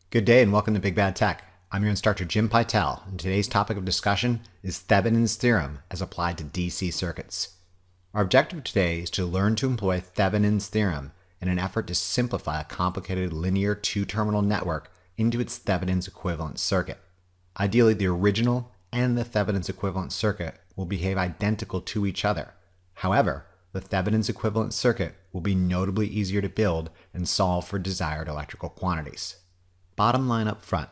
Good day and welcome to Big Bad Tech. I'm your instructor Jim Pytel, and today's topic of discussion is Thevenin's theorem as applied to DC circuits. Our objective today is to learn to employ Thevenin's theorem in an effort to simplify a complicated linear two-terminal network into its Thevenin's equivalent circuit. Ideally, the original and the Thevenin's equivalent circuit will behave identical to each other. However, the Thevenin's equivalent circuit will be notably easier to build and solve for desired electrical quantities. Bottom line up front,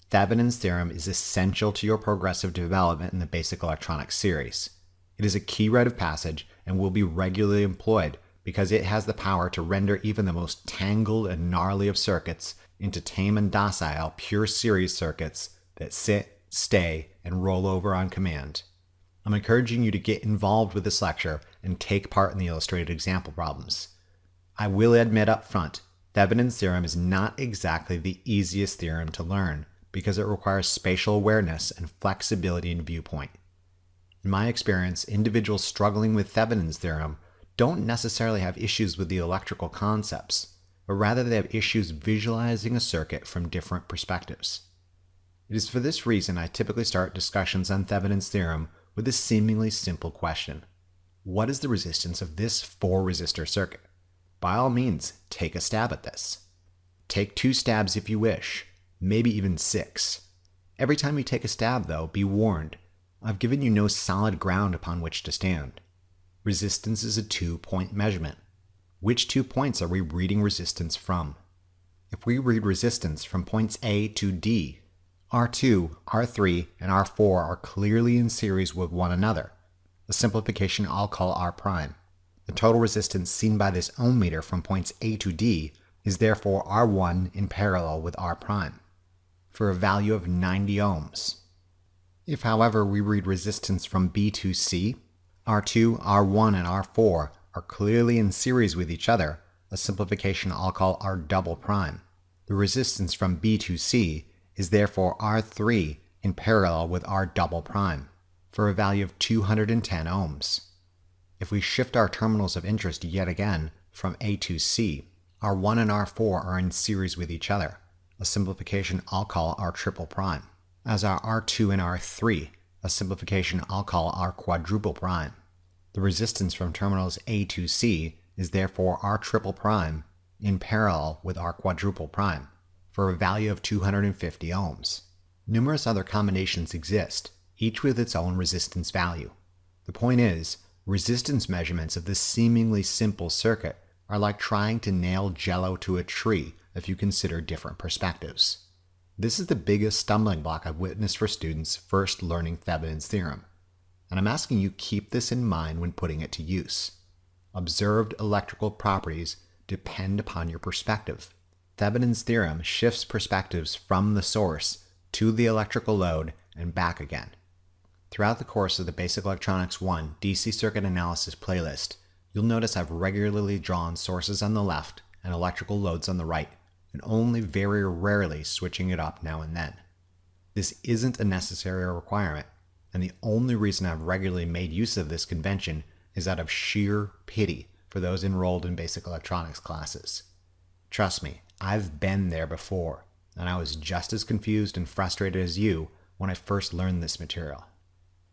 Thevenin's theorem is essential to your progressive development in the basic electronics series. It is a key rite of passage and will be regularly employed because it has the power to render even the most tangled and gnarly of circuits into tame and docile pure series circuits that sit, stay, and roll over on command. I'm encouraging you to get involved with this lecture and take part in the illustrated example problems. I will admit up front, Thevenin's theorem is not exactly the easiest theorem to learn because it requires spatial awareness and flexibility in viewpoint. In my experience, individuals struggling with Thevenin's theorem don't necessarily have issues with the electrical concepts, but rather they have issues visualizing a circuit from different perspectives. It is for this reason I typically start discussions on Thevenin's theorem with a seemingly simple question. What is the resistance of this 4-resistor circuit? By all means, take a stab at this. Take 2 stabs if you wish, maybe even 6. Every time you take a stab, though, be warned, I've given you no solid ground upon which to stand. Resistance is a 2-point measurement. Which 2 points are we reading resistance from? If we read resistance from points A to D, R2, R3, and R4 are clearly in series with one another. A simplification I'll call R'. The total resistance seen by this ohm meter from points A to D is therefore R1 in parallel with R', for a value of 90 ohms. If, however, we read resistance from B to C, R2, R1, and R4 are clearly in series with each other, a simplification I'll call R'. The resistance from B to C is therefore R3 in parallel with R', for a value of 210 ohms. If we shift our terminals of interest yet again from A to C, R1 and R4 are in series with each other, a simplification I'll call R', as are R2 and R3, a simplification I'll call R'. The resistance from terminals A to C is therefore R', in parallel with R', for a value of 250 ohms. Numerous other combinations exist, each with its own resistance value. The point is, resistance measurements of this seemingly simple circuit are like trying to nail jello to a tree if you consider different perspectives. This is the biggest stumbling block I've witnessed for students first learning Thevenin's theorem, and I'm asking you keep this in mind when putting it to use. Observed electrical properties depend upon your perspective. Thevenin's theorem shifts perspectives from the source to the electrical load and back again. Throughout the course of the Basic Electronics 1 DC Circuit Analysis playlist, you'll notice I've regularly drawn sources on the left and electrical loads on the right, and only very rarely switching it up now and then. This isn't a necessary requirement, and the only reason I've regularly made use of this convention is out of sheer pity for those enrolled in basic electronics classes. Trust me, I've been there before, and I was just as confused and frustrated as you when I first learned this material.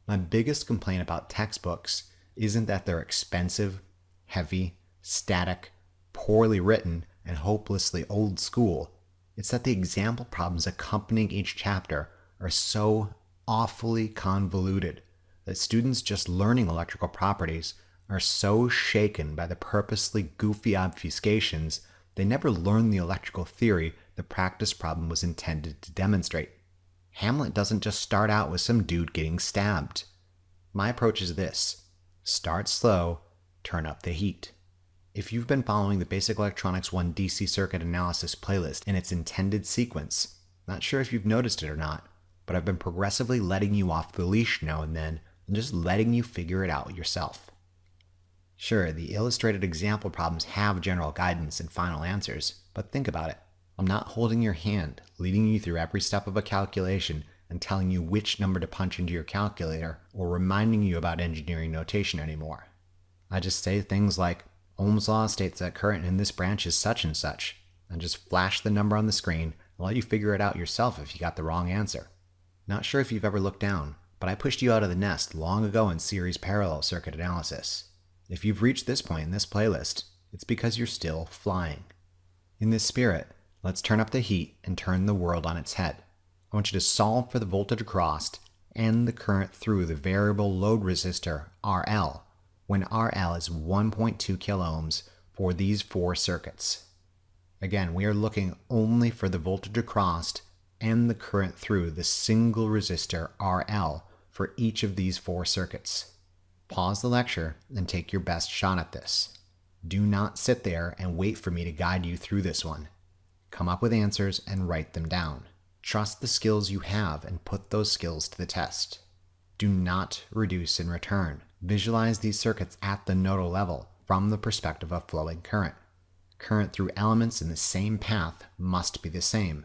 My biggest complaint about textbooks isn't that they're expensive, heavy, static, poorly written, and hopelessly old school. It's that the example problems accompanying each chapter are so awfully convoluted that students just learning electrical properties are so shaken by the purposely goofy obfuscations they never learn the electrical theory the practice problem was intended to demonstrate. Hamlet doesn't just start out with some dude getting stabbed. My approach is this: start slow, turn up the heat. If you've been following the Basic Electronics 1 DC Circuit Analysis playlist in its intended sequence, not sure if you've noticed it or not, but I've been progressively letting you off the leash now and then and just letting you figure it out yourself. Sure, the illustrated example problems have general guidance and final answers, but think about it. I'm not holding your hand, leading you through every step of a calculation and telling you which number to punch into your calculator or reminding you about engineering notation anymore. I just say things like, Ohm's law states that current in this branch is such and such, and just flash the number on the screen I'll let you figure it out yourself if you got the wrong answer. Not sure if you've ever looked down, but I pushed you out of the nest long ago in series parallel circuit analysis. If you've reached this point in this playlist, it's because you're still flying. In this spirit, let's turn up the heat and turn the world on its head. I want you to solve for the voltage across and the current through the variable load resistor RL, when RL is 1.2 kiloohms for these 4 circuits. Again, we are looking only for the voltage across and the current through the single resistor RL for each of these 4 circuits. Pause the lecture and take your best shot at this. Do not sit there and wait for me to guide you through this one. Come up with answers and write them down. Trust the skills you have and put those skills to the test. Do not reduce in return. Visualize these circuits at the nodal level from the perspective of flowing current. Current through elements in the same path must be the same.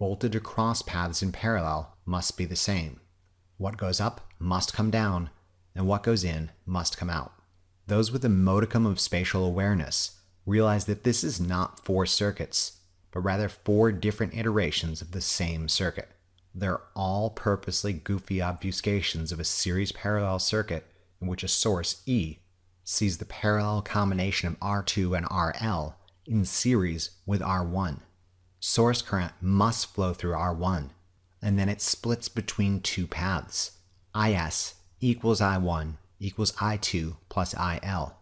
Voltage across paths in parallel must be the same. What goes up must come down, and what goes in must come out. Those with a modicum of spatial awareness realize that this is not 4 circuits, but rather 4 different iterations of the same circuit. They're all purposely goofy obfuscations of a series parallel circuit in which a source E sees the parallel combination of R2 and RL in series with R1. Source current must flow through R1, and then it splits between 2 paths. IS equals I1 equals I2 plus IL.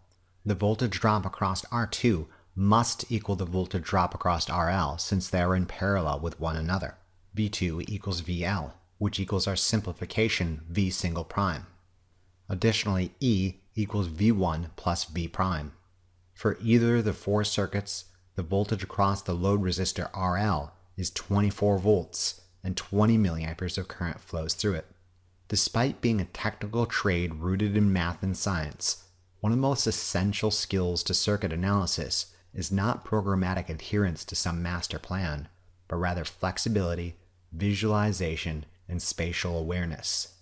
The voltage drop across R2 must equal the voltage drop across RL since they are in parallel with one another. V2 equals VL, which equals our simplification V single prime. Additionally, E equals V1 plus V prime. For either of the 4 circuits, the voltage across the load resistor RL is 24 volts and 20 milliamperes of current flows through it. Despite being a technical trade rooted in math and science, one of the most essential skills to circuit analysis is not programmatic adherence to some master plan, but rather flexibility, visualization, and spatial awareness.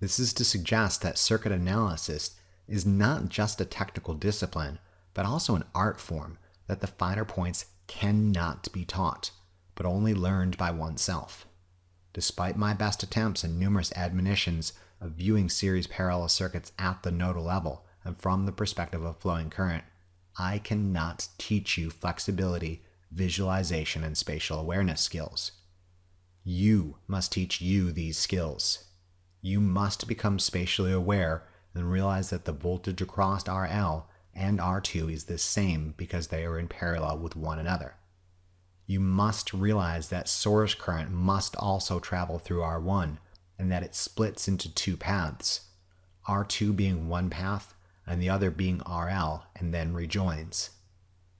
This is to suggest that circuit analysis is not just a technical discipline, but also an art form that the finer points cannot be taught, but only learned by oneself. Despite my best attempts and numerous admonitions of viewing series parallel circuits at the nodal level and from the perspective of flowing current, I cannot teach you flexibility, visualization, and spatial awareness skills. You must teach you these skills. You must become spatially aware and realize that the voltage across RL and R2 is the same because they are in parallel with one another. You must realize that source current must also travel through R1 and that it splits into 2 paths, R2 being one path and the other being RL and then rejoins.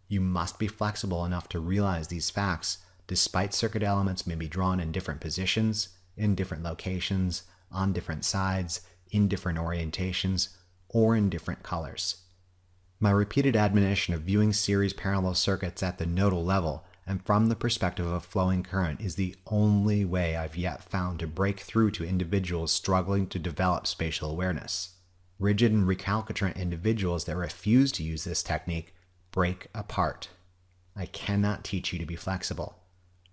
You must be flexible enough to realize these facts despite circuit elements may be drawn in different positions, in different locations, on different sides, in different orientations, or in different colors. My repeated admonition of viewing series parallel circuits at the nodal level and from the perspective of flowing current is the only way I've yet found to break through to individuals struggling to develop spatial awareness. Rigid and recalcitrant individuals that refuse to use this technique break apart. I cannot teach you to be flexible.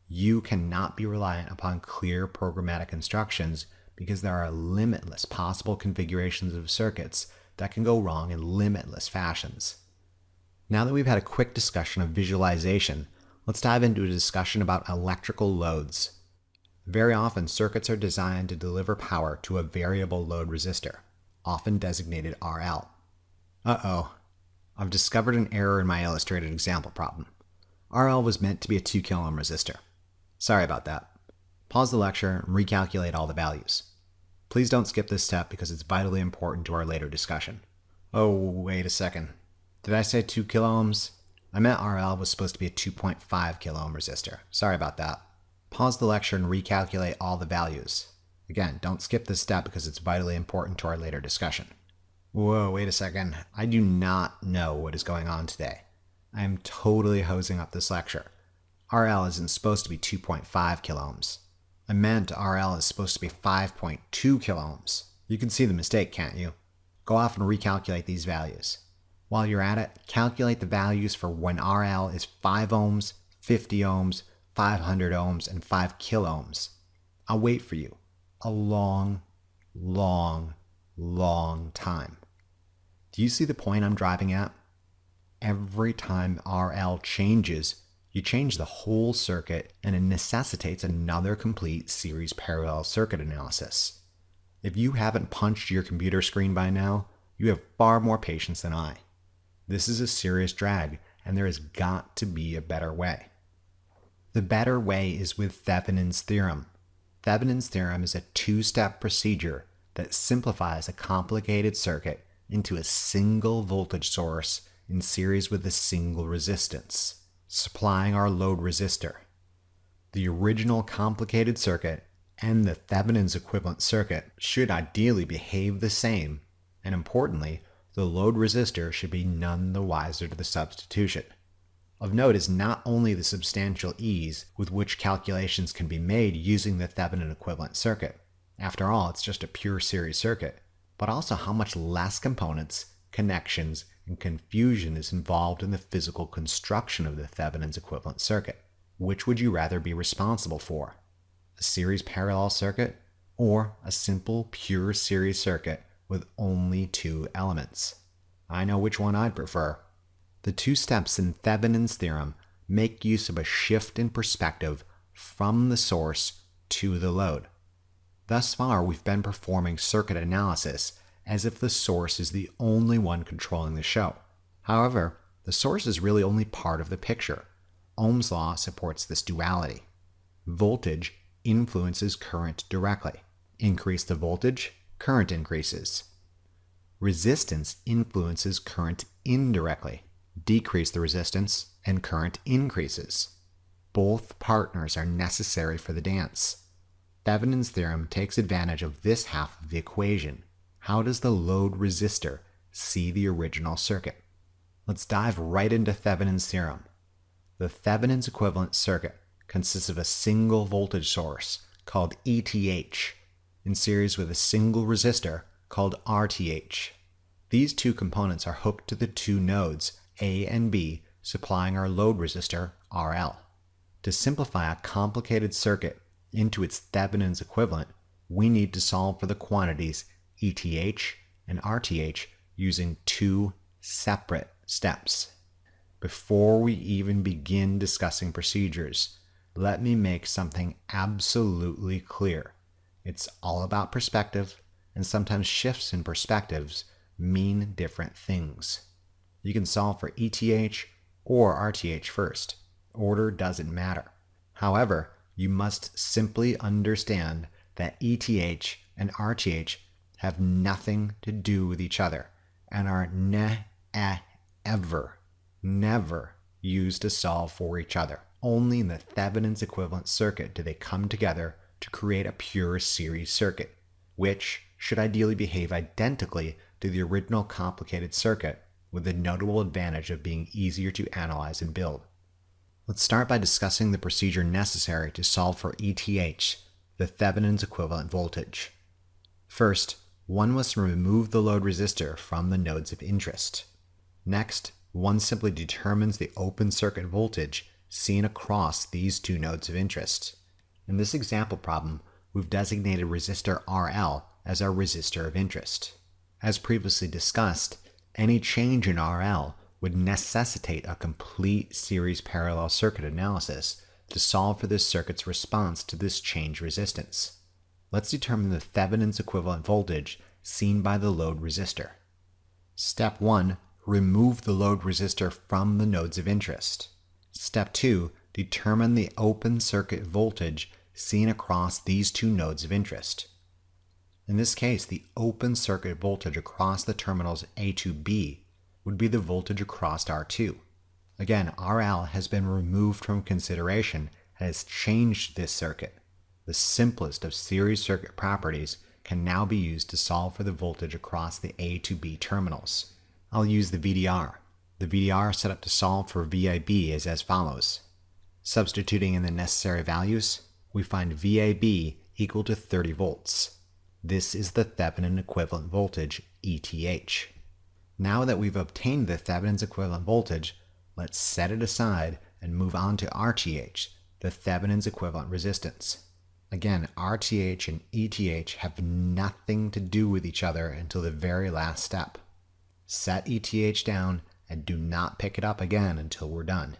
You cannot be reliant upon clear programmatic instructions because there are limitless possible configurations of circuits that can go wrong in limitless fashions. Now that we've had a quick discussion of visualization, let's dive into a discussion about electrical loads. Very often, circuits are designed to deliver power to a variable load resistor, often designated RL. I've discovered an error in my illustrated example problem. RL was meant to be a 2 kilo ohm resistor. Sorry about that. Pause the lecture and recalculate all the values. Please don't skip this step because it's vitally important to our later discussion. Oh, wait a second. Did I say 2 kilo ohms? I meant RL was supposed to be a 2.5 kilo ohm resistor. Sorry about that. Pause the lecture and recalculate all the values. Again, don't skip this step because it's vitally important to our later discussion. Whoa, wait a second. I do not know what is going on today. I am totally hosing up this lecture. RL isn't supposed to be 2.5 kilo ohms. I meant RL is supposed to be 5.2 kilo ohms. You can see the mistake, can't you? Go off and recalculate these values. While you're at it, calculate the values for when RL is 5 ohms, 50 ohms, 500 ohms, and 5 kiloohms. I'll wait for you a long, long, long time. Do you see the point I'm driving at? Every time RL changes, you change the whole circuit, and it necessitates another complete series parallel circuit analysis. If you haven't punched your computer screen by now, you have far more patience than I. This is a serious drag, and there has got to be a better way. The better way is with Thevenin's theorem. Thevenin's theorem is a two-step procedure that simplifies a complicated circuit into a single voltage source in series with a single resistance, supplying our load resistor. The original complicated circuit and the Thevenin's equivalent circuit should ideally behave the same, and importantly, the load resistor should be none the wiser to the substitution. Of note is not only the substantial ease with which calculations can be made using the Thevenin equivalent circuit. After all, it's just a pure series circuit, but also how much less components, connections, and confusion is involved in the physical construction of the Thevenin's equivalent circuit. Which would you rather be responsible for? A series parallel circuit or a simple pure series circuit with only two elements? I know which one I'd prefer. The two steps in Thevenin's theorem make use of a shift in perspective from the source to the load. Thus far, we've been performing circuit analysis as if the source is the only one controlling the show. However, the source is really only part of the picture. Ohm's law supports this duality. Voltage influences current directly. Increase the voltage, current increases. Resistance influences current indirectly. Decrease the resistance, and current increases. Both partners are necessary for the dance. Thevenin's theorem takes advantage of this half of the equation. How does the load resistor see the original circuit? Let's dive right into Thevenin's theorem. The Thevenin's equivalent circuit consists of a single voltage source called ETH in series with a single resistor called RTH. These two components are hooked to the two nodes A and B, supplying our load resistor RL. To simplify a complicated circuit into its Thevenin's equivalent, we need to solve for the quantities ETH and RTH using two separate steps. Before we even begin discussing procedures, let me make something absolutely clear. It's all about perspective, and sometimes shifts in perspectives mean different things. You can solve for ETH or RTH first. Order doesn't matter. However, you must simply understand that ETH and RTH have nothing to do with each other and are never used to solve for each other. Only in the Thevenin's equivalent circuit do they come together to create a pure series circuit, which should ideally behave identically to the original complicated circuit, with the notable advantage of being easier to analyze and build. Let's start by discussing the procedure necessary to solve for ETH, the Thevenin's equivalent voltage. First, one must remove the load resistor from the nodes of interest. Next, one simply determines the open circuit voltage seen across these two nodes of interest. In this example problem, we've designated resistor RL as our resistor of interest. As previously discussed, any change in RL would necessitate a complete series parallel circuit analysis to solve for this circuit's response to this change resistance. Let's determine the Thevenin's equivalent voltage seen by the load resistor. Step 1. Remove the load resistor from the nodes of interest. Step 2. Determine the open circuit voltage seen across these two nodes of interest. In this case, the open circuit voltage across the terminals A to B would be the voltage across R2. Again, RL has been removed from consideration and has changed this circuit. The simplest of series circuit properties can now be used to solve for the voltage across the A to B terminals. I'll use the VDR. The VDR set up to solve for VIB is as follows. Substituting in the necessary values, we find VIB equal to 30 volts. This is the Thevenin equivalent voltage, ETH. Now that we've obtained the Thevenin's equivalent voltage, let's set it aside and move on to RTH, the Thevenin's equivalent resistance. Again, RTH and ETH have nothing to do with each other until the very last step. Set ETH down and do not pick it up again until we're done.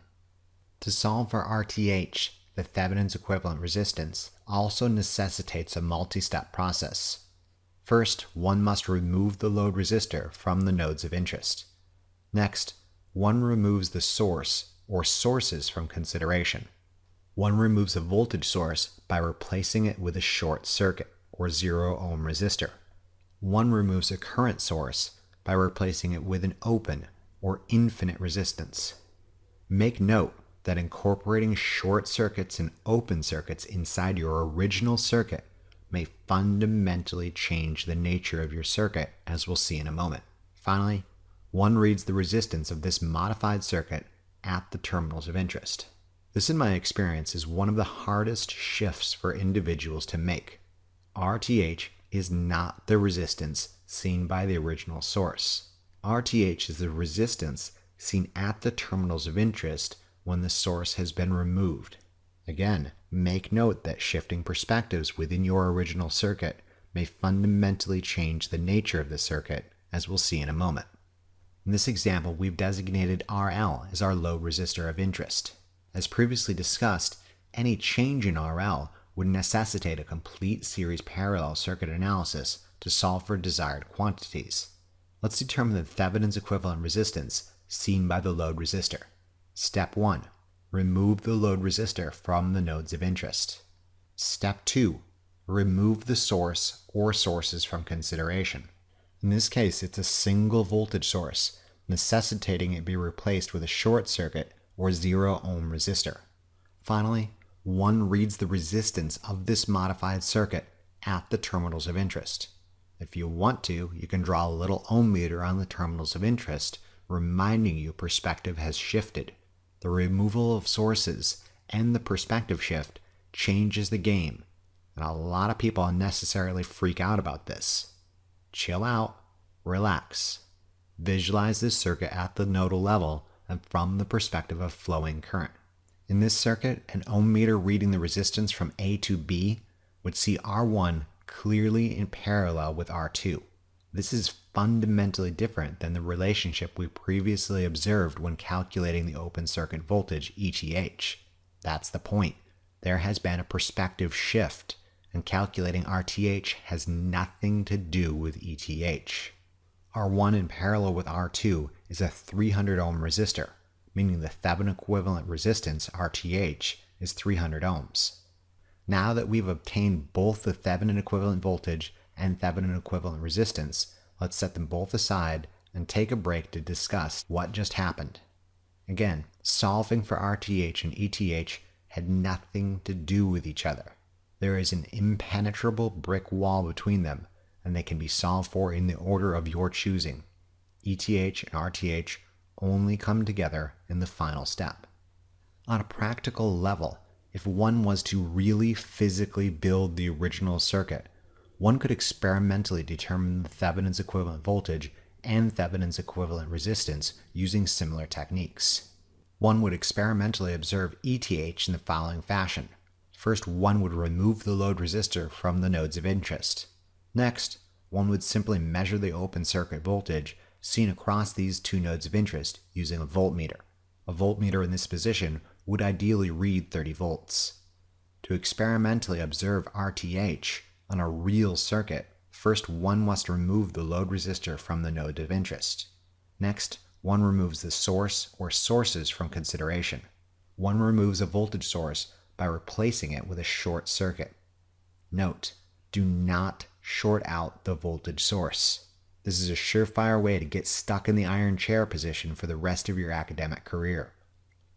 To solve for RTH, the Thevenin's equivalent resistance also necessitates a multi-step process. First, one must remove the load resistor from the nodes of interest. Next, one removes the source or sources from consideration. One removes a voltage source by replacing it with a short circuit or 0 ohm resistor. One removes a current source by replacing it with an open or infinite resistance. Make note that incorporating short circuits and open circuits inside your original circuit may fundamentally change the nature of your circuit, as we'll see in a moment. Finally, one reads the resistance of this modified circuit at the terminals of interest. This, in my experience, is one of the hardest shifts for individuals to make. RTH is not the resistance seen by the original source. RTH is the resistance seen at the terminals of interest when the source has been removed. Again, make note that shifting perspectives within your original circuit may fundamentally change the nature of the circuit, as we'll see in a moment. In this example, we've designated RL as our load resistor of interest. As previously discussed, any change in RL would necessitate a complete series parallel circuit analysis to solve for desired quantities. Let's determine the Thevenin's equivalent resistance seen by the load resistor. Step 1. Remove the load resistor from the nodes of interest. Step 2. Remove the source or sources from consideration. In this case, it's a single voltage source, necessitating it be replaced with a short circuit or 0 ohm resistor. Finally, one reads the resistance of this modified circuit at the terminals of interest. If you want to, you can draw a little ohm meter on the terminals of interest, reminding you perspective has shifted. The removal of sources and the perspective shift changes the game, and a lot of people unnecessarily freak out about this. Chill out, relax. Visualize this circuit at the nodal level and from the perspective of flowing current. In this circuit, an ohm meter reading the resistance from A to B would see R1 clearly in parallel with R2. This is fundamentally different than the relationship we previously observed when calculating the open circuit voltage ETH. That's the point. There has been a perspective shift, and calculating RTH has nothing to do with ETH. R1 in parallel with R2 is a 300 ohm resistor, meaning the Thevenin equivalent resistance, RTH, is 300 ohms. Now that we've obtained both the Thevenin equivalent voltage and Thevenin equivalent resistance, let's set them both aside and take a break to discuss what just happened. Again, solving for RTH and ETH had nothing to do with each other. There is an impenetrable brick wall between them, and they can be solved for in the order of your choosing. ETH and RTH only come together in the final step. On a practical level, if one was to really physically build the original circuit, one could experimentally determine the Thevenin's equivalent voltage and Thevenin's equivalent resistance using similar techniques. One would experimentally observe ETH in the following fashion. First, one would remove the load resistor from the nodes of interest. Next, one would simply measure the open circuit voltage seen across these two nodes of interest using a voltmeter. A voltmeter in this position would ideally read 30 volts. To experimentally observe RTH on a real circuit, first one must remove the load resistor from the node of interest. Next, one removes the source or sources from consideration. One removes a voltage source by replacing it with a short circuit. Note, do not short out the voltage source. This is a surefire way to get stuck in the iron chair position for the rest of your academic career.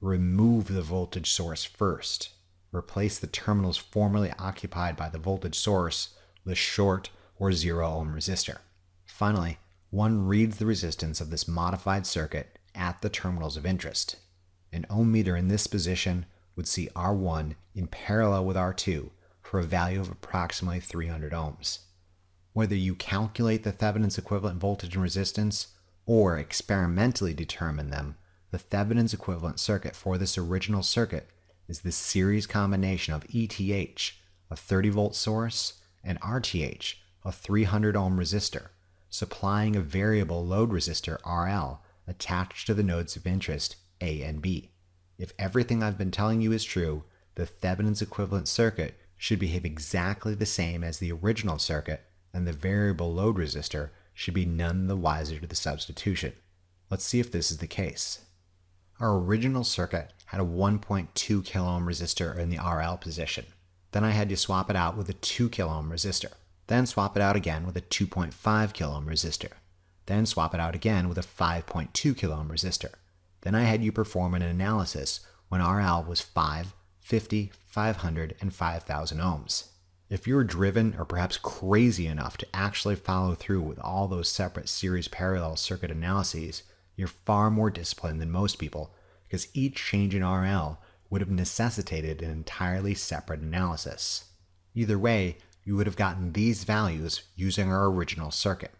Remove the voltage source first. Replace the terminals formerly occupied by the voltage source with a short or 0 ohm resistor. Finally, one reads the resistance of this modified circuit at the terminals of interest. An ohm meter in this position would see R1 in parallel with R2 for a value of approximately 300 ohms. Whether you calculate the Thevenin's equivalent voltage and resistance or experimentally determine them, the Thevenin's equivalent circuit for this original circuit is the series combination of ETH, a 30-volt source, and RTH, a 300 ohm resistor, supplying a variable load resistor RL attached to the nodes of interest A and B. If everything I've been telling you is true, the Thevenin's equivalent circuit should behave exactly the same as the original circuit, and the variable load resistor should be none the wiser to the substitution. Let's see if this is the case. Our original circuit had a 1.2 kilo ohm resistor in the RL position. Then I had to swap it out with a 2 kilo ohm resistor. Then swap it out again with a 2.5 kilo ohm resistor. Then swap it out again with a 5.2 kilo ohm resistor. Then I had you perform an analysis when RL was 5, 50, 500, and 5,000 ohms. If you're driven or perhaps crazy enough to actually follow through with all those separate series parallel circuit analyses, you're far more disciplined than most people, because each change in RL would have necessitated an entirely separate analysis. Either way, you would have gotten these values using our original circuit.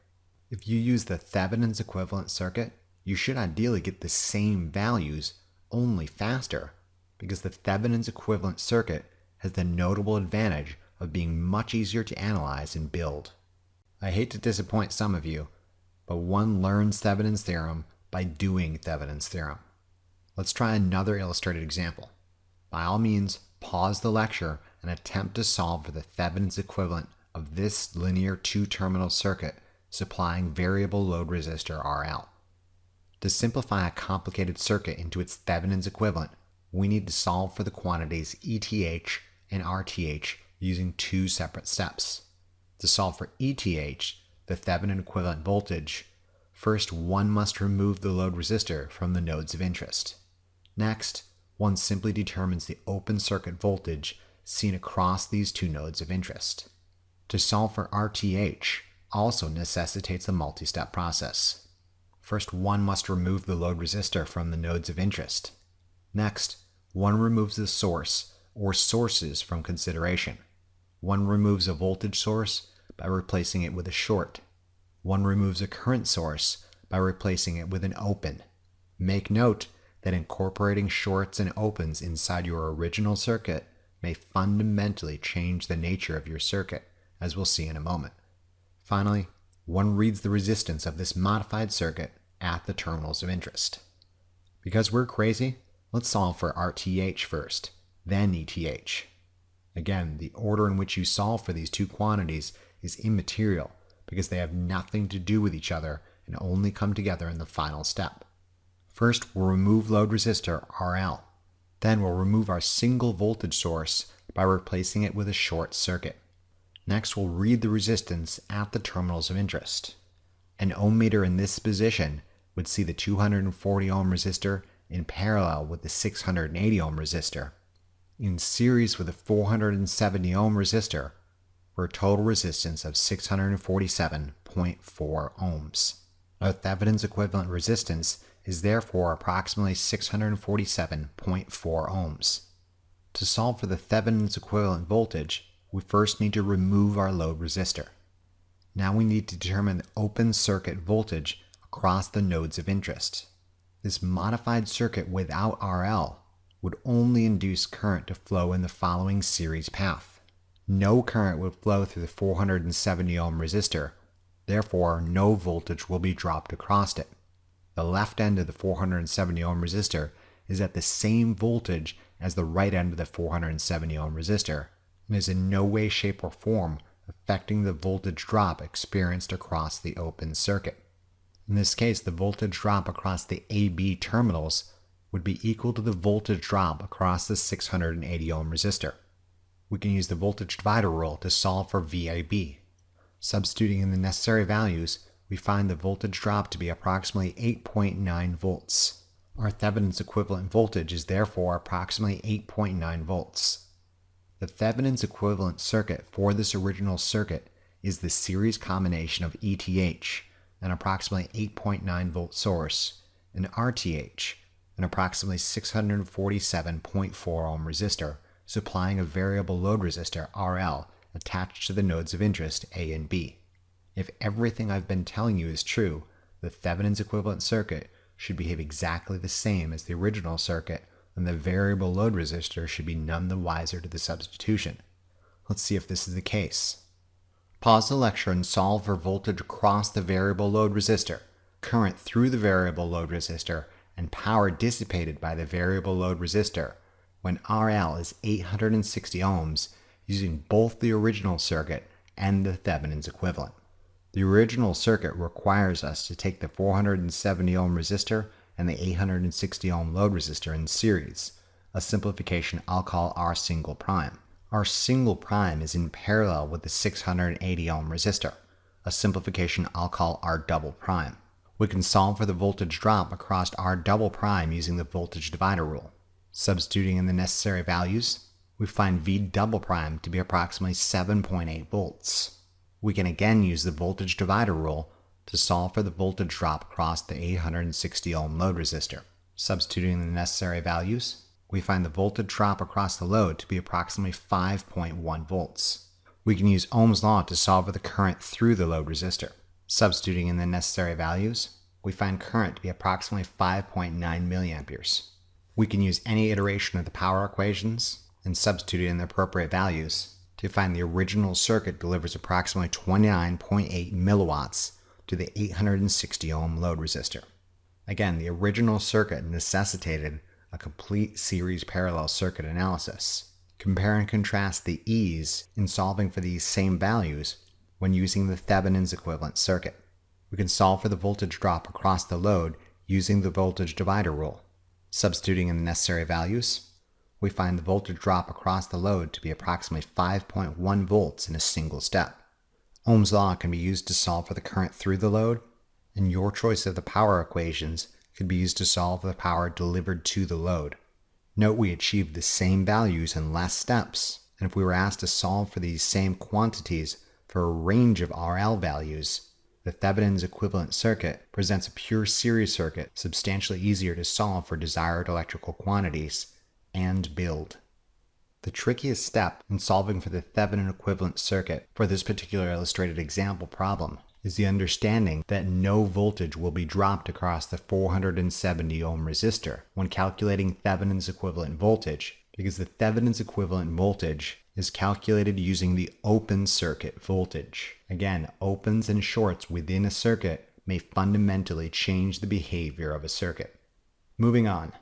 If you use the Thevenin's equivalent circuit, you should ideally get the same values, only faster, because the Thevenin's equivalent circuit has the notable advantage of being much easier to analyze and build. I hate to disappoint some of you, but one learns Thevenin's theorem by doing Thevenin's theorem. Let's try another illustrated example. By all means, pause the lecture and attempt to solve for the Thevenin's equivalent of this linear two-terminal circuit supplying variable load resistor RL. To simplify a complicated circuit into its Thevenin's equivalent, we need to solve for the quantities ETH and RTH using two separate steps. To solve for ETH, the Thevenin equivalent voltage, first one must remove the load resistor from the nodes of interest. Next, one simply determines the open circuit voltage seen across these two nodes of interest. To solve for RTH also necessitates a multi-step process. First, one must remove the load resistor from the nodes of interest. Next, one removes the source or sources from consideration. One removes a voltage source by replacing it with a short. One removes a current source by replacing it with an open. Make note that incorporating shorts and opens inside your original circuit may fundamentally change the nature of your circuit, as we'll see in a moment. Finally, one reads the resistance of this modified circuit at the terminals of interest. Because we're crazy, let's solve for RTH first, then ETH. Again, the order in which you solve for these two quantities is immaterial because they have nothing to do with each other and only come together in the final step. First, we'll remove load resistor RL. Then we'll remove our single voltage source by replacing it with a short circuit. Next, we'll read the resistance at the terminals of interest. An ohm meter in this position would see the 240 ohm resistor in parallel with the 680 ohm resistor, in series with a 470 ohm resistor, for a total resistance of 647.4 ohms. Our Thevenin's equivalent resistance is therefore approximately 647.4 ohms. To solve for the Thevenin's equivalent voltage, we first need to remove our load resistor. Now we need to determine the open circuit voltage across the nodes of interest. This modified circuit without RL would only induce current to flow in the following series path. No current would flow through the 470 ohm resistor, therefore no voltage will be dropped across it. The left end of the 470 ohm resistor is at the same voltage as the right end of the 470 ohm resistor, and is in no way, shape, or form affecting the voltage drop experienced across the open circuit. In this case, the voltage drop across the AB terminals would be equal to the voltage drop across the 680 ohm resistor. We can use the voltage divider rule to solve for VAB. Substituting in the necessary values, we find the voltage drop to be approximately 8.9 volts. Our Thevenin's equivalent voltage is therefore approximately 8.9 volts. The Thevenin's equivalent circuit for this original circuit is the series combination of ETH, an approximately 8.9 volt source, and RTH, an approximately 647.4 ohm resistor, supplying a variable load resistor RL attached to the nodes of interest A and B. If everything I've been telling you is true, the Thevenin's equivalent circuit should behave exactly the same as the original circuit, then the variable load resistor should be none the wiser to the substitution. Let's see if this is the case. Pause the lecture and solve for voltage across the variable load resistor, current through the variable load resistor, and power dissipated by the variable load resistor when RL is 860 ohms using both the original circuit and the Thevenin's equivalent. The original circuit requires us to take the 470 ohm resistor and the 860 ohm load resistor in series, a simplification I'll call R single prime. R single prime is in parallel with the 680 ohm resistor, a simplification I'll call R double prime. We can solve for the voltage drop across R double prime using the voltage divider rule. Substituting in the necessary values, we find V double prime to be approximately 7.8 volts. We can again use the voltage divider rule to solve for the voltage drop across the 860 ohm load resistor. Substituting in the necessary values, we find the voltage drop across the load to be approximately 5.1 volts. We can use Ohm's law to solve for the current through the load resistor. Substituting in the necessary values, we find current to be approximately 5.9 milliamperes. We can use any iteration of the power equations and substitute in the appropriate values to find the original circuit delivers approximately 29.8 milliwatts to the 860 ohm load resistor. Again, the original circuit necessitated a complete series parallel circuit analysis. Compare and contrast the ease in solving for these same values when using the Thevenin's equivalent circuit. We can solve for the voltage drop across the load using the voltage divider rule. Substituting in the necessary values, we find the voltage drop across the load to be approximately 5.1 volts in a single step. Ohm's law can be used to solve for the current through the load, and your choice of the power equations could be used to solve for the power delivered to the load. Note we achieved the same values in less steps, and if we were asked to solve for these same quantities for a range of RL values, the Thevenin's equivalent circuit presents a pure series circuit substantially easier to solve for desired electrical quantities and build. The trickiest step in solving for the Thevenin equivalent circuit for this particular illustrated example problem is the understanding that no voltage will be dropped across the 470 ohm resistor when calculating Thevenin's equivalent voltage, because the Thevenin's equivalent voltage is calculated using the open circuit voltage. Again, opens and shorts within a circuit may fundamentally change the behavior of a circuit. Moving on,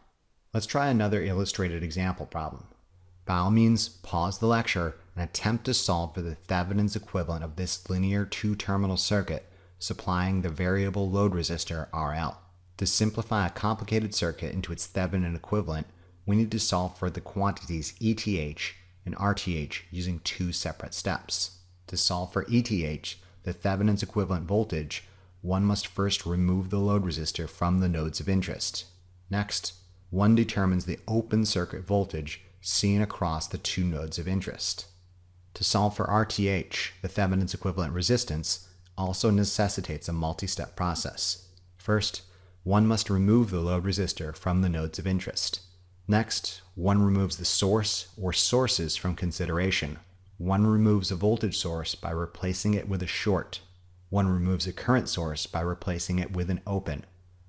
let's try another illustrated example problem. By all means, pause the lecture and attempt to solve for the Thevenin's equivalent of this linear two-terminal circuit supplying the variable load resistor RL. To simplify a complicated circuit into its Thevenin equivalent, we need to solve for the quantities ETH and RTH using two separate steps. To solve for ETH, the Thevenin's equivalent voltage, one must first remove the load resistor from the nodes of interest. Next, one determines the open circuit voltage seen across the two nodes of interest. To solve for RTH, the Thevenin's equivalent resistance, also necessitates a multi-step process. First, one must remove the load resistor from the nodes of interest. Next, one removes the source or sources from consideration. One removes a voltage source by replacing it with a short. One removes a current source by replacing it with an open.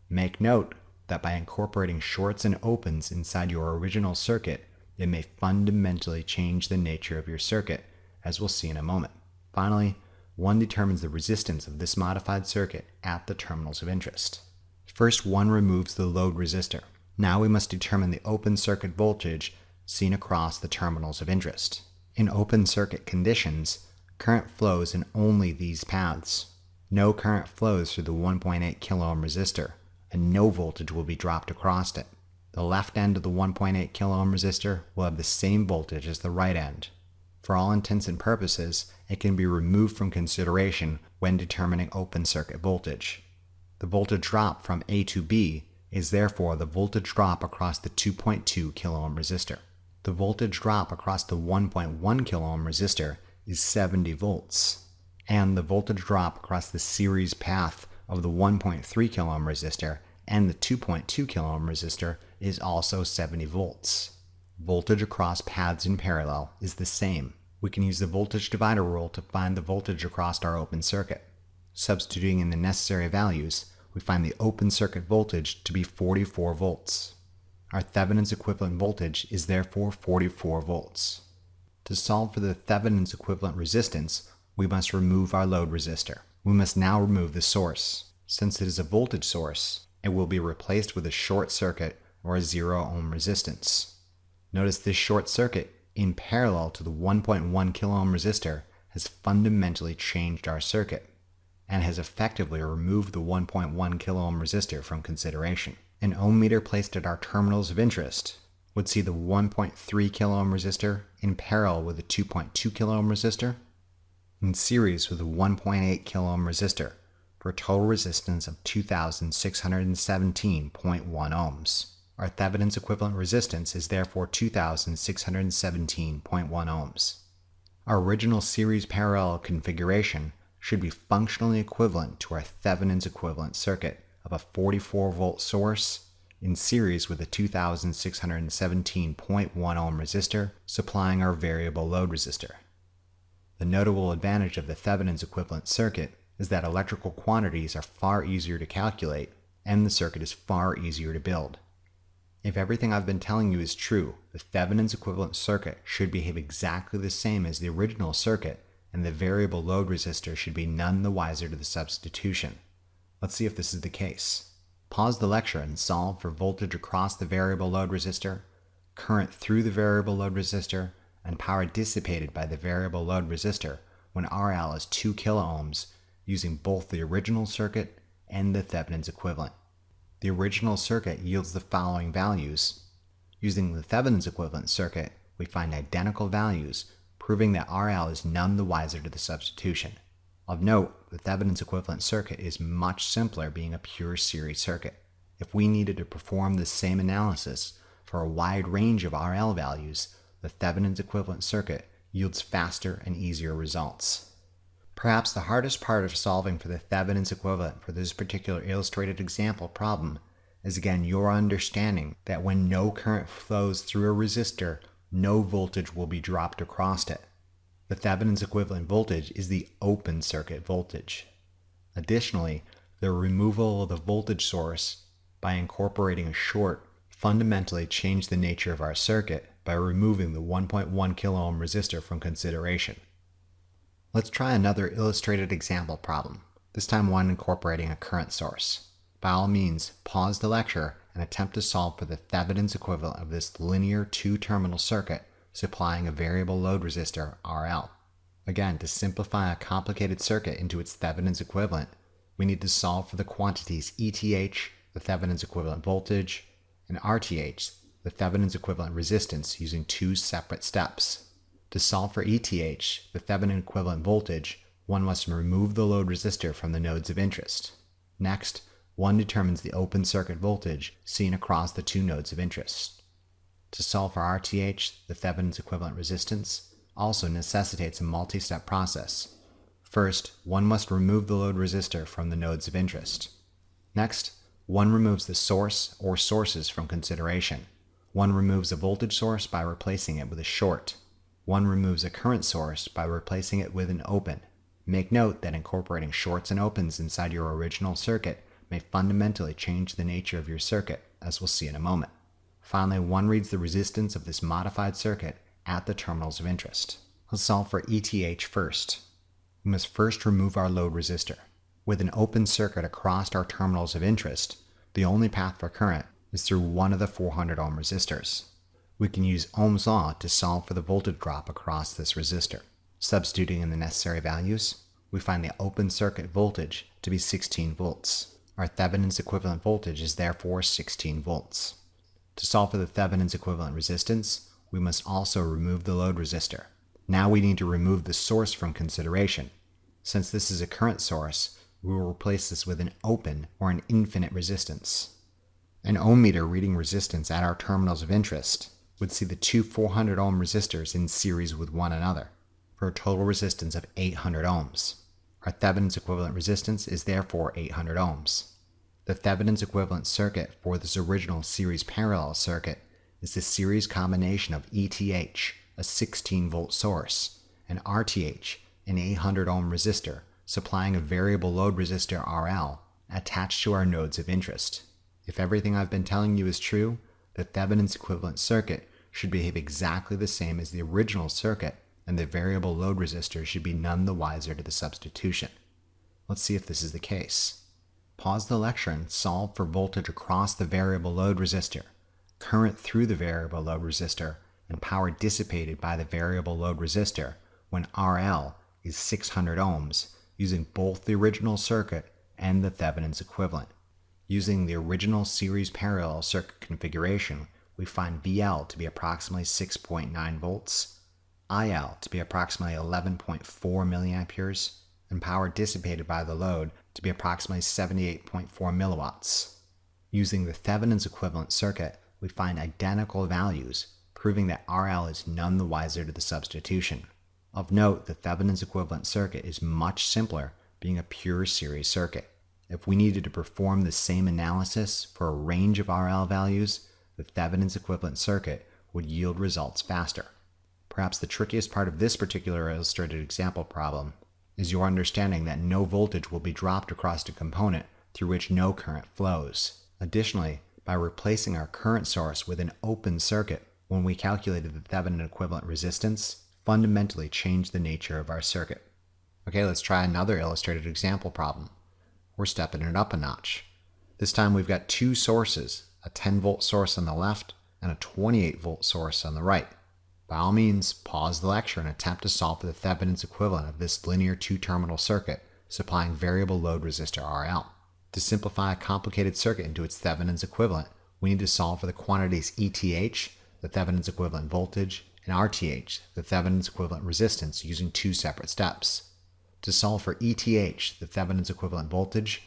Make note that by incorporating shorts and opens inside your original circuit, it may fundamentally change the nature of your circuit, as we'll see in a moment. Finally, one determines the resistance of this modified circuit at the terminals of interest. First, one removes the load resistor. Now we must determine the open circuit voltage seen across the terminals of interest. In open circuit conditions, current flows in only these paths. No current flows through the 1.8 kilo ohm resistor, and no voltage will be dropped across it. The left end of the 1.8 kilo ohm resistor will have the same voltage as the right end. For all intents and purposes, it can be removed from consideration when determining open circuit voltage. The voltage drop from A to B is therefore the voltage drop across the 2.2 kilo ohm resistor. The voltage drop across the 1.1 kilo ohm resistor is 70 volts, and the voltage drop across the series path of the 1.3 kilo ohm resistor and the 2.2 kilo ohm resistor is also 70 volts. Voltage across paths in parallel is the same. We can use the voltage divider rule to find the voltage across our open circuit. Substituting in the necessary values, we find the open circuit voltage to be 44 volts. Our Thevenin's equivalent voltage is therefore 44 volts. To solve for the Thevenin's equivalent resistance, we must remove our load resistor. We must now remove the source. Since it is a voltage source, it will be replaced with a short circuit or a 0 ohm resistance. Notice this short circuit, in parallel to the 1.1 kilo ohm resistor, has fundamentally changed our circuit and has effectively removed the 1.1 kilo ohm resistor from consideration. An ohm meter placed at our terminals of interest would see the 1.3 kilo ohm resistor in parallel with the 2.2 kilo ohm resistor in series with the 1.8 kilo ohm resistor for a total resistance of 2,617.1 ohms. Our Thevenin's equivalent resistance is therefore 2,617.1 ohms. Our original series parallel configuration should be functionally equivalent to our Thevenin's equivalent circuit of a 44 volt source in series with a 2,617.1 ohm resistor supplying our variable load resistor. The notable advantage of the Thevenin's equivalent circuit is that electrical quantities are far easier to calculate and the circuit is far easier to build. If everything I've been telling you is true, the Thevenin's equivalent circuit should behave exactly the same as the original circuit, and the variable load resistor should be none the wiser to the substitution. Let's see if this is the case. Pause the lecture and solve for voltage across the variable load resistor, current through the variable load resistor, and power dissipated by the variable load resistor when RL is 2 kilo ohms using both the original circuit and the Thevenin's equivalent. The original circuit yields the following values. Using the Thevenin's equivalent circuit, we find identical values, proving that RL is none the wiser to the substitution. Of note, the Thevenin's equivalent circuit is much simpler, being a pure series circuit. If we needed to perform the same analysis for a wide range of RL values, the Thevenin's equivalent circuit yields faster and easier results. Perhaps the hardest part of solving for the Thevenin's equivalent for this particular illustrated example problem is again your understanding that when no current flows through a resistor, no voltage will be dropped across it. The Thevenin's equivalent voltage is the open circuit voltage. Additionally, the removal of the voltage source by incorporating a short fundamentally changed the nature of our circuit by removing the 1.1 kilo ohm resistor from consideration. Let's try another illustrated example problem, this time one incorporating a current source. By all means, pause the lecture and attempt to solve for the Thevenin's equivalent of this linear two-terminal circuit supplying a variable load resistor RL. Again, to simplify a complicated circuit into its Thevenin's equivalent, we need to solve for the quantities ETH, the Thevenin's equivalent voltage, and RTH, the Thevenin's equivalent resistance, using two separate steps. To solve for ETH, the Thevenin equivalent voltage, one must remove the load resistor from the nodes of interest. Next, one determines the open circuit voltage seen across the two nodes of interest. To solve for RTH, the Thevenin's equivalent resistance, also necessitates a multi-step process. First, one must remove the load resistor from the nodes of interest. Next, one removes the source or sources from consideration. One removes a voltage source by replacing it with a short. One removes a current source by replacing it with an open. Make note that incorporating shorts and opens inside your original circuit may fundamentally change the nature of your circuit, as we'll see in a moment. Finally, one reads the resistance of this modified circuit at the terminals of interest. Let's solve for ETH first. We must first remove our load resistor. With an open circuit across our terminals of interest, the only path for current is through one of the 400 ohm resistors. We can use Ohm's law to solve for the voltage drop across this resistor. Substituting in the necessary values, we find the open circuit voltage to be 16 volts. Our Thevenin's equivalent voltage is therefore 16 volts. To solve for the Thevenin's equivalent resistance, we must also remove the load resistor. Now we need to remove the source from consideration. Since this is a current source, we will replace this with an open or an infinite resistance. An ohm meter reading resistance at our terminals of interest would see the two 400 ohm resistors in series with one another, for a total resistance of 800 ohms. Our Thevenin's equivalent resistance is therefore 800 ohms. The Thevenin's equivalent circuit for this original series parallel circuit is the series combination of ETH, a 16 volt source, and RTH, an 800 ohm resistor, supplying a variable load resistor RL attached to our nodes of interest. If everything I've been telling you is true, the Thevenin's equivalent circuit should behave exactly the same as the original circuit, and the variable load resistor should be none the wiser to the substitution. Let's see if this is the case. Pause the lecture and solve for voltage across the variable load resistor, current through the variable load resistor, and power dissipated by the variable load resistor when RL is 600 ohms, using both the original circuit and the Thevenin's equivalent. Using the original series parallel circuit configuration, we find VL to be approximately 6.9 volts, IL to be approximately 11.4 milliamperes, and power dissipated by the load to be approximately 78.4 milliwatts. Using the Thevenin's equivalent circuit, we find identical values, proving that RL is none the wiser to the substitution. Of note, the Thevenin's equivalent circuit is much simpler, being a pure series circuit. If we needed to perform the same analysis for a range of RL values, the Thevenin's equivalent circuit would yield results faster. Perhaps the trickiest part of this particular illustrated example problem is your understanding that no voltage will be dropped across a component through which no current flows. Additionally, by replacing our current source with an open circuit, when we calculated the Thevenin equivalent resistance, fundamentally changed the nature of our circuit. Okay, let's try another illustrated example problem. We're stepping it up a notch. This time we've got two sources, a 10-volt source on the left and a 28-volt source on the right. By all means, pause the lecture and attempt to solve for the Thevenin's equivalent of this linear two-terminal circuit supplying variable load resistor RL. To simplify a complicated circuit into its Thevenin's equivalent, we need to solve for the quantities ETH, the Thevenin's equivalent voltage, and RTH, the Thevenin's equivalent resistance, using two separate steps. To solve for ETH, the Thevenin's equivalent voltage,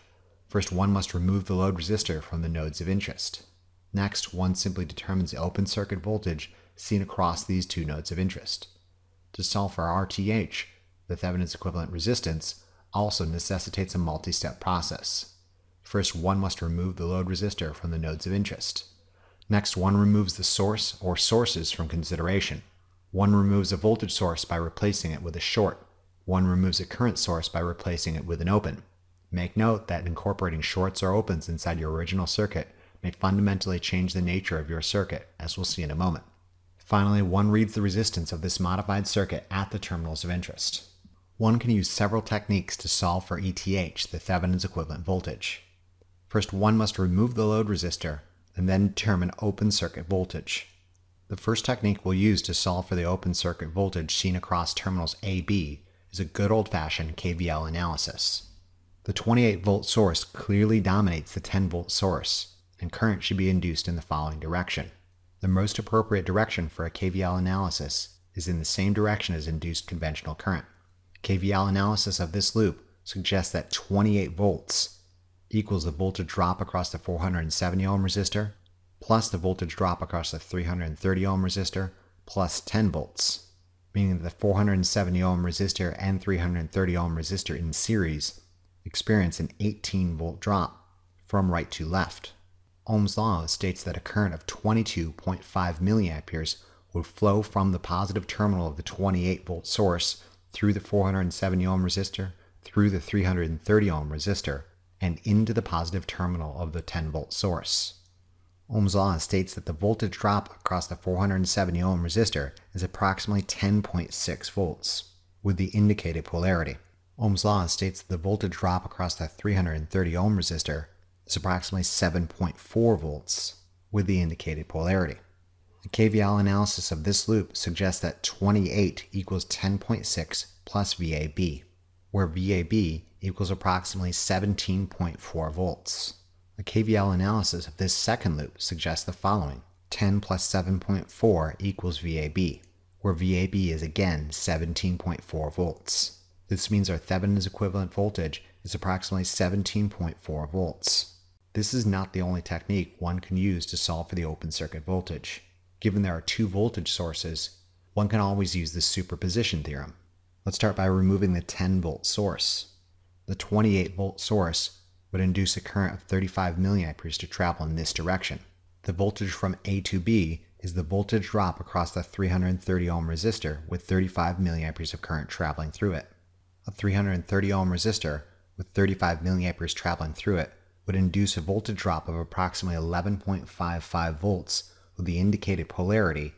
first one must remove the load resistor from the nodes of interest. Next, one simply determines the open circuit voltage seen across these two nodes of interest. To solve for RTH, the Thevenin's equivalent resistance, also necessitates a multi-step process. First, one must remove the load resistor from the nodes of interest. Next, one removes the source or sources from consideration. One removes a voltage source by replacing it with a short. One removes a current source by replacing it with an open. Make note that incorporating shorts or opens inside your original circuit may fundamentally change the nature of your circuit, as we'll see in a moment. Finally, one reads the resistance of this modified circuit at the terminals of interest. One can use several techniques to solve for ETH, the Thevenin's equivalent voltage. First, one must remove the load resistor and then determine open circuit voltage. The first technique we'll use to solve for the open circuit voltage seen across terminals AB is a good old-fashioned KVL analysis. The 28-volt source clearly dominates the 10-volt source, and current should be induced in the following direction. The most appropriate direction for a KVL analysis is in the same direction as induced conventional current. KVL analysis of this loop suggests that 28 volts equals the voltage drop across the 470 ohm resistor plus the voltage drop across the 330 ohm resistor plus 10 volts, meaning that the 470 ohm resistor and 330 ohm resistor in series experience an 18-volt drop from right to left. Ohm's law states that a current of 22.5 milliamperes would flow from the positive terminal of the 28-volt source through the 470 ohm resistor, through the 330 ohm resistor, and into the positive terminal of the 10-volt source. Ohm's law states that the voltage drop across the 470 ohm resistor is approximately 10.6 volts, with the indicated polarity. Ohm's law states that the voltage drop across the 330 ohm resistor is approximately 7.4 volts, with the indicated polarity. The KVL analysis of this loop suggests that 28 equals 10.6 plus VAB, where VAB equals approximately 17.4 volts. The KVL analysis of this second loop suggests the following: 10 plus 7.4 equals VAB, where VAB is again 17.4 volts. This means our Thevenin's equivalent voltage is approximately 17.4 volts. This is not the only technique one can use to solve for the open circuit voltage. Given there are two voltage sources, one can always use the superposition theorem. Let's start by removing the 10-volt source. The 28-volt source would induce a current of 35 milliamperes to travel in this direction. The voltage from A to B is the voltage drop across the 330 ohm resistor with 35 milliamperes of current traveling through it. A 330 ohm resistor with 35 milliamperes traveling through it would induce a voltage drop of approximately 11.55 volts with the indicated polarity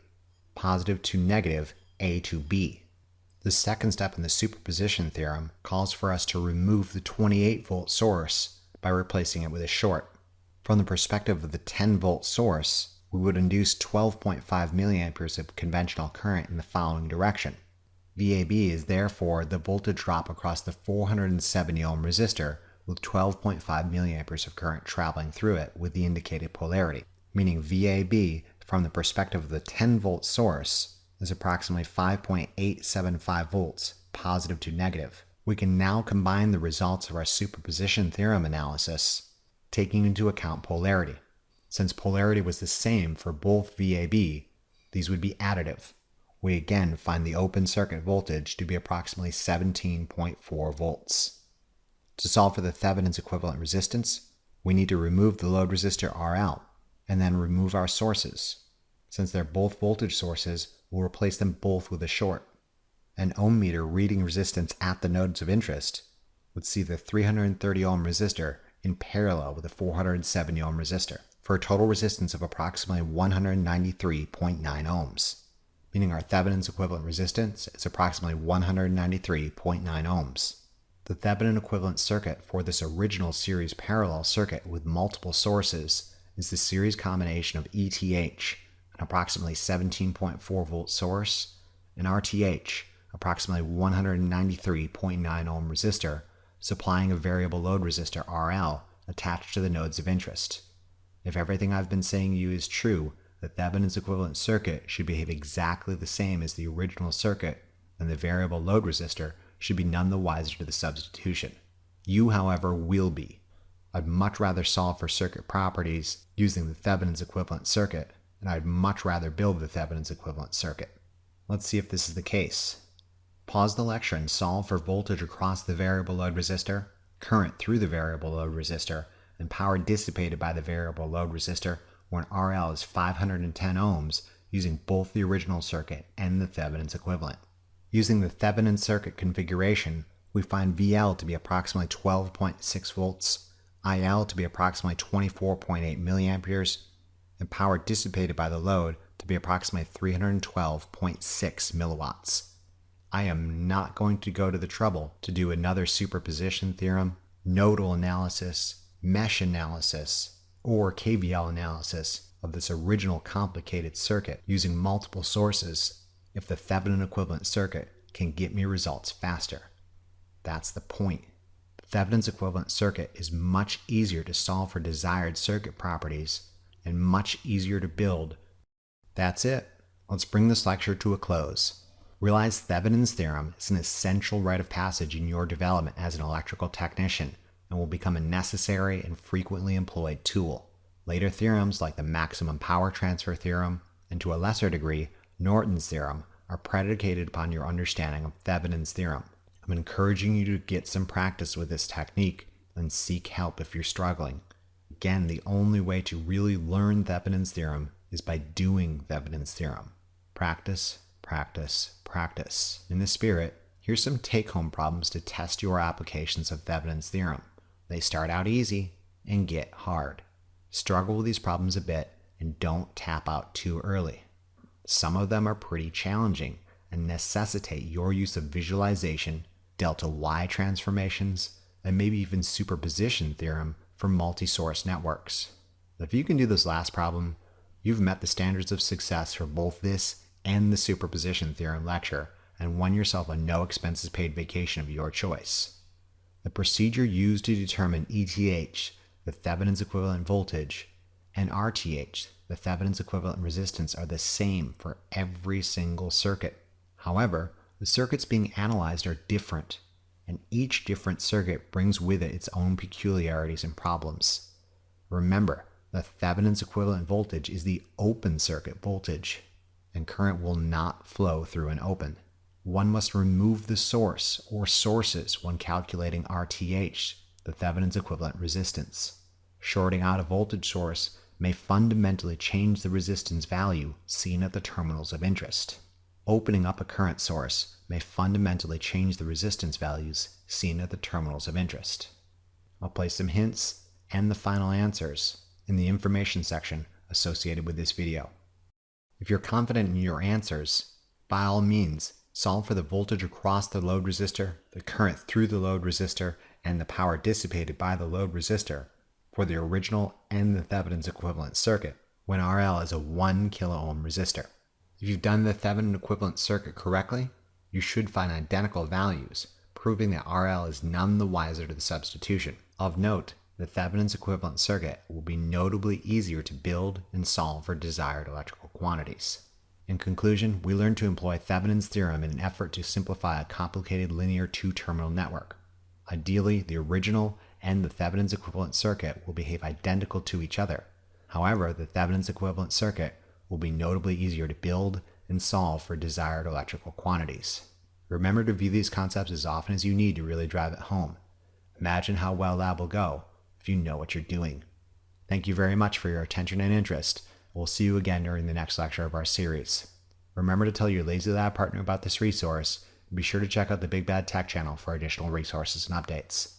positive to negative A to B. The second step in the superposition theorem calls for us to remove the 28-volt source by replacing it with a short. From the perspective of the 10-volt source, we would induce 12.5 milliamperes of conventional current in the following direction. VAB is therefore the voltage drop across the 470 ohm resistor with 12.5 milliamperes of current traveling through it with the indicated polarity, meaning VAB from the perspective of the 10-volt source is approximately 5.875 volts, positive to negative. We can now combine the results of our superposition theorem analysis, taking into account polarity. Since polarity was the same for both VAB, these would be additive. We again find the open circuit voltage to be approximately 17.4 volts. To solve for the Thevenin's equivalent resistance, we need to remove the load resistor RL, and then remove our sources. Since they're both voltage sources, we'll replace them both with a short. An ohm meter reading resistance at the nodes of interest would see the 330 ohm resistor in parallel with the 470 ohm resistor, for a total resistance of approximately 193.9 ohms, meaning our Thevenin's equivalent resistance is approximately 193.9 ohms. The Thevenin equivalent circuit for this original series parallel circuit with multiple sources is the series combination of ETH, an approximately 17.4 volt source, and RTH, approximately 193.9 ohm resistor, supplying a variable load resistor RL attached to the nodes of interest. If everything I've been saying to you is true, the Thevenin's equivalent circuit should behave exactly the same as the original circuit, and the variable load resistor should be none the wiser to the substitution. You, however, will be. I'd much rather solve for circuit properties using the Thevenin's equivalent circuit, and I'd much rather build the Thevenin's equivalent circuit. Let's see if this is the case. Pause the lecture and solve for voltage across the variable load resistor, current through the variable load resistor, and power dissipated by the variable load resistor when RL is 510 ohms using both the original circuit and the Thevenin's equivalent. Using the Thevenin circuit configuration, we find VL to be approximately 12.6 volts, IL to be approximately 24.8 milliamperes, and power dissipated by the load to be approximately 312.6 milliwatts. I am not going to go to the trouble to do another superposition theorem, nodal analysis, mesh analysis, or KVL analysis of this original complicated circuit using multiple sources if the Thevenin equivalent circuit can get me results faster. That's the point. The Thevenin's equivalent circuit is much easier to solve for desired circuit properties and much easier to build. That's it. Let's bring this lecture to a close. Realize Thevenin's theorem is an essential rite of passage in your development as an electrical technician and will become a necessary and frequently employed tool. Later theorems like the maximum power transfer theorem, and to a lesser degree, Norton's theorem, are predicated upon your understanding of Thevenin's theorem. I'm encouraging you to get some practice with this technique and seek help if you're struggling. Again, the only way to really learn Thevenin's theorem is by doing Thevenin's theorem. Practice, practice, practice. In this spirit, here's some take-home problems to test your applications of Thevenin's theorem. They start out easy and get hard. Struggle with these problems a bit and don't tap out too early. Some of them are pretty challenging and necessitate your use of visualization, delta Y transformations, and maybe even superposition theorem for multi-source networks. If you can do this last problem, you've met the standards of success for both this and the superposition theorem lecture and won yourself a no expenses paid vacation of your choice. The procedure used to determine ETH, the Thevenin's equivalent voltage, and RTH, the Thevenin's equivalent resistance, are the same for every single circuit. However, the circuits being analyzed are different, and each different circuit brings with it its own peculiarities and problems. Remember, the Thevenin's equivalent voltage is the open circuit voltage, and current will not flow through an open. One must remove the source or sources when calculating RTH, the Thevenin's equivalent resistance. Shorting out a voltage source may fundamentally change the resistance value seen at the terminals of interest. Opening up a current source may fundamentally change the resistance values seen at the terminals of interest. I'll place some hints and the final answers in the information section associated with this video. If you're confident in your answers, by all means, solve for the voltage across the load resistor, the current through the load resistor, and the power dissipated by the load resistor for the original and the Thevenin's equivalent circuit when RL is a 1 kilo ohm resistor. If you've done the Thevenin equivalent circuit correctly, you should find identical values, proving that RL is none the wiser to the substitution. Of note, the Thevenin's equivalent circuit will be notably easier to build and solve for desired electrical quantities. In conclusion, we learned to employ Thevenin's theorem in an effort to simplify a complicated linear two-terminal network. Ideally, the original and the Thevenin's equivalent circuit will behave identical to each other. However, the Thevenin's equivalent circuit will be notably easier to build and solve for desired electrical quantities. Remember to view these concepts as often as you need to really drive it home. Imagine how well lab will go if you know what you're doing. Thank you very much for your attention and interest. We'll see you again during the next lecture of our series. Remember to tell your Lazy Lab partner about this resource, and be sure to check out the Big Bad Tech channel for additional resources and updates.